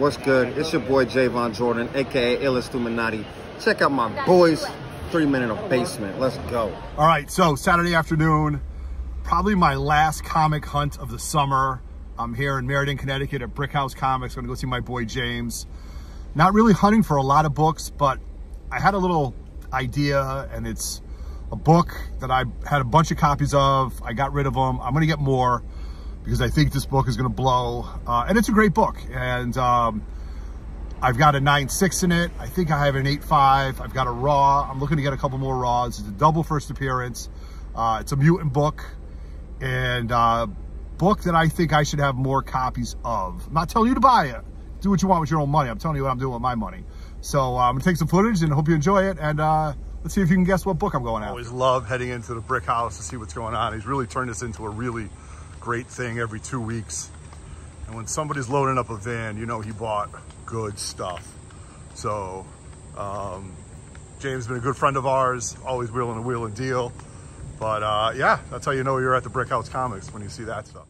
what's good? It's your boy Javon Jordan, aka Illuminati. Check out my boys 3 Minute of Basement. Let's go. All right, so Saturday afternoon, probably my last comic hunt of the summer. I'm here in Meriden, Connecticut at Brick House Comics. I'm gonna go see my boy James. Not really hunting for a lot of books, but I had a little idea, and it's a book that I had a bunch of copies of. I got rid of them. I'm gonna get more because I think this book is gonna blow. And it's a great book. And I've got a 9.6 in it. I think I have an 8.5. I've got a raw. I'm looking to get a couple more raws. It's a double first appearance. It's a mutant book, and book that I think I should have more copies of. I'm not telling you to buy it. Do what you want with your own money. I'm telling you what I'm doing with my money. So I'm gonna take some footage and hope you enjoy it. And let's see if you can guess what book I'm going at. I always love heading into the Brick House to see what's going on. He's really turned this into a really great thing every 2 weeks. And when somebody's loading up a van, you know he bought good stuff. So James has been a good friend of ours, always willing to wheel and deal. But yeah, that's how you know you're at the Brick House Comics, when you see that stuff.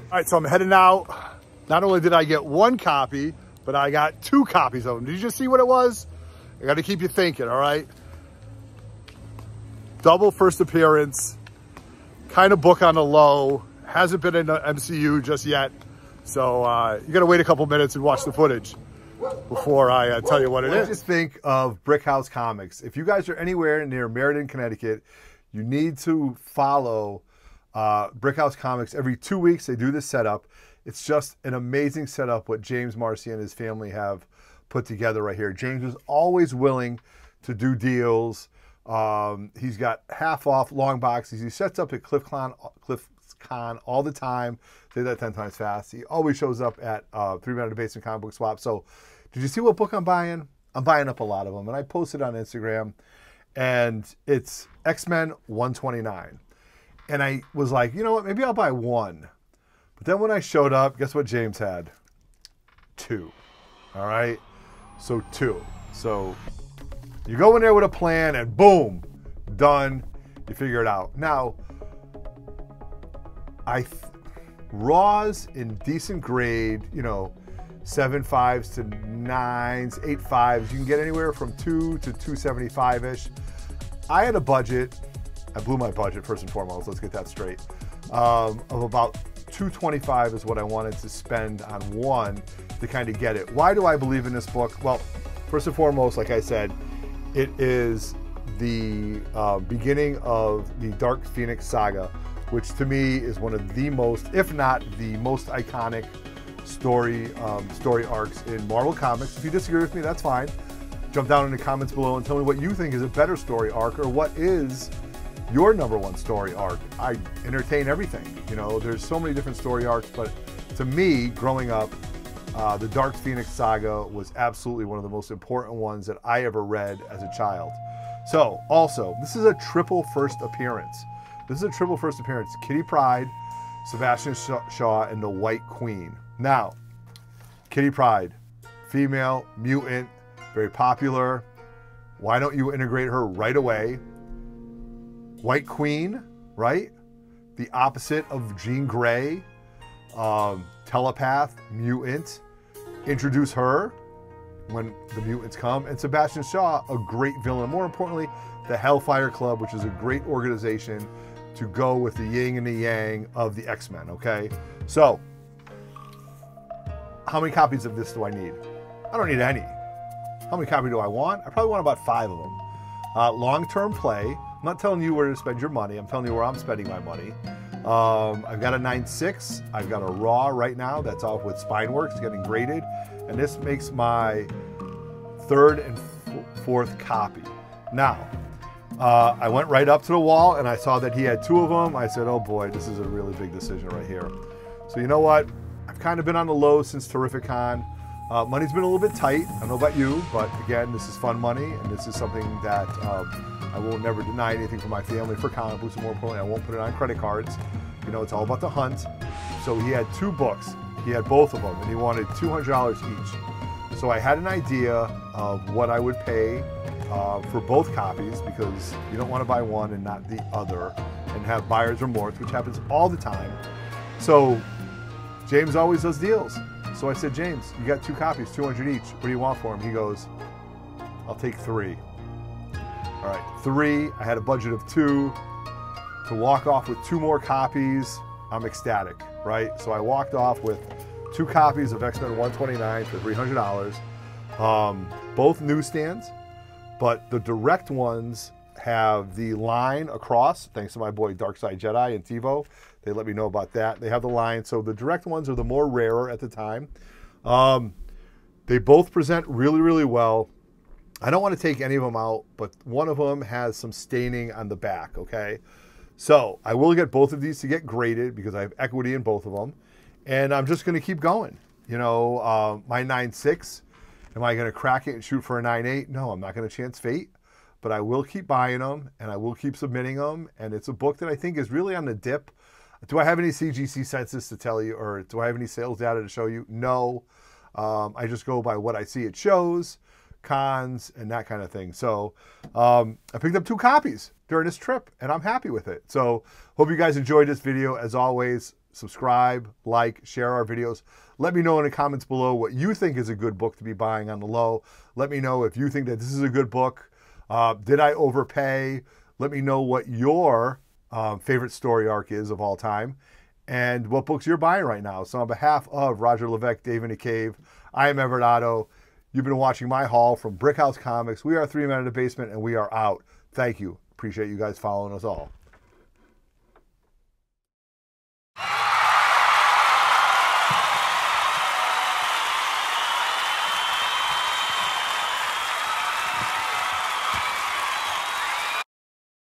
All right, so I'm heading out. Not only did I get one copy, but I got 2 copies of them. Did you just see what it was? I got to keep you thinking, all right? Double first appearance, kind of book on the low. Hasn't been in the MCU just yet. So you got to wait a couple minutes and watch the footage before I tell you what it is. Just think of Brick House Comics. If you guys are anywhere near Meriden, Connecticut, you need to follow Brick House Comics. Every 2 weeks they do this setup. It's just an amazing setup what James Marcy and his family have put together right here. James is always willing to do deals. He's got half off long boxes. He sets up at CliffCon all the time. Say that 10 times fast. He always shows up at 3 Minute Basement Comic Book Swap. So did you see what book I'm buying? I'm buying up a lot of them. And I posted on Instagram. and it's X-Men 129. And I was like, you know what, maybe I'll buy one. But then when I showed up, guess what James had? 2. All right? So 2. So you go in there with a plan and boom, done. You figure it out. Now, Raws in decent grade, you know, 7.5s to 9s, 8.5s. You can get anywhere from 2 to 275-ish. I had a budget. I blew my budget first and foremost. Let's get that straight. Of about $225 is what I wanted to spend on one to kind of get it. Why do I believe in this book? Well, first and foremost, like I said, it is the beginning of the Dark Phoenix saga, which to me is one of the most, if not the most iconic story arcs in Marvel Comics. If you disagree with me, that's fine. Jump down in the comments below and tell me what you think is a better story arc, or what is your #1 story arc. I entertain everything. You know, there's so many different story arcs, but to me, growing up, the Dark Phoenix saga was absolutely one of the most important ones that I ever read as a child. So, also, this is a triple first appearance. This is a triple first appearance. Kitty Pryde, Sebastian Shaw, and the White Queen. Now, Kitty Pryde, female, mutant, very popular. Why don't you integrate her right away? White Queen, right? The opposite of Jean Grey, telepath, mutant. Introduce her when the mutants come. And Sebastian Shaw, a great villain. More importantly, the Hellfire Club, which is a great organization to go with the yin and the yang of the X-Men, okay? So, how many copies of this do I need? I don't need any. How many copies do I want? I probably want about 5 of them. Long-term play. I'm not telling you where to spend your money. I'm telling you where I'm spending my money. I've got a 9.6. I've got a raw right now that's off with Spineworks, getting graded. And this makes my 3rd and 4th copy. Now, I went right up to the wall and I saw that he had 2 of them. I said, oh boy, this is a really big decision right here. So you know what? I've kind of been on the low since Terrificon. Money's been a little bit tight. I don't know about you, but again, this is fun money, and this is something that I will never deny anything for my family, for comic books, and more importantly, I won't put it on credit cards. You know, it's all about the hunt. So he had 2 books. He had both of them, and he wanted $200 each. So I had an idea of what I would pay for both copies, because you don't want to buy one and not the other and have buyer's remorse, which happens all the time. So James always does deals. So I said, James, you got 2 copies, 200 each. What do you want for them? He goes, I'll take 3. All right, 3. I had a budget of 2. To walk off with 2 more copies, I'm ecstatic, right? So I walked off with 2 copies of X-Men 129 for $300. Both newsstands, but the direct ones have the line across, thanks to my boy Darkside Jedi and TiVo. They let me know about that. They have the line. So the direct ones are the more rarer at the time. They both present really, really well. I don't want to take any of them out, but one of them has some staining on the back, okay? So I will get both of these to get graded because I have equity in both of them. And I'm just going to keep going. You know, my 9.6, am I going to crack it and shoot for a 9.8? No, I'm not going to chance fate. But I will keep buying them, and I will keep submitting them. And it's a book that I think is really on the dip. Do I have any CGC census to tell you, or do I have any sales data to show you? No. I just go by what I see at shows, cons, and that kind of thing. So I picked up 2 copies during this trip, and I'm happy with it. So hope you guys enjoyed this video. As always, subscribe, like, share our videos. Let me know in the comments below what you think is a good book to be buying on the low. Let me know if you think that this is a good book. Did I overpay? Let me know what your favorite story arc is of all time, and what books you're buying right now. So on behalf of Roger Levesque, Dave in the Cave, I am Everett Otto. You've been watching my haul from Brickhouse Comics. We are 3 Men in the Basement, and we are out. Thank you. Appreciate you guys following us all.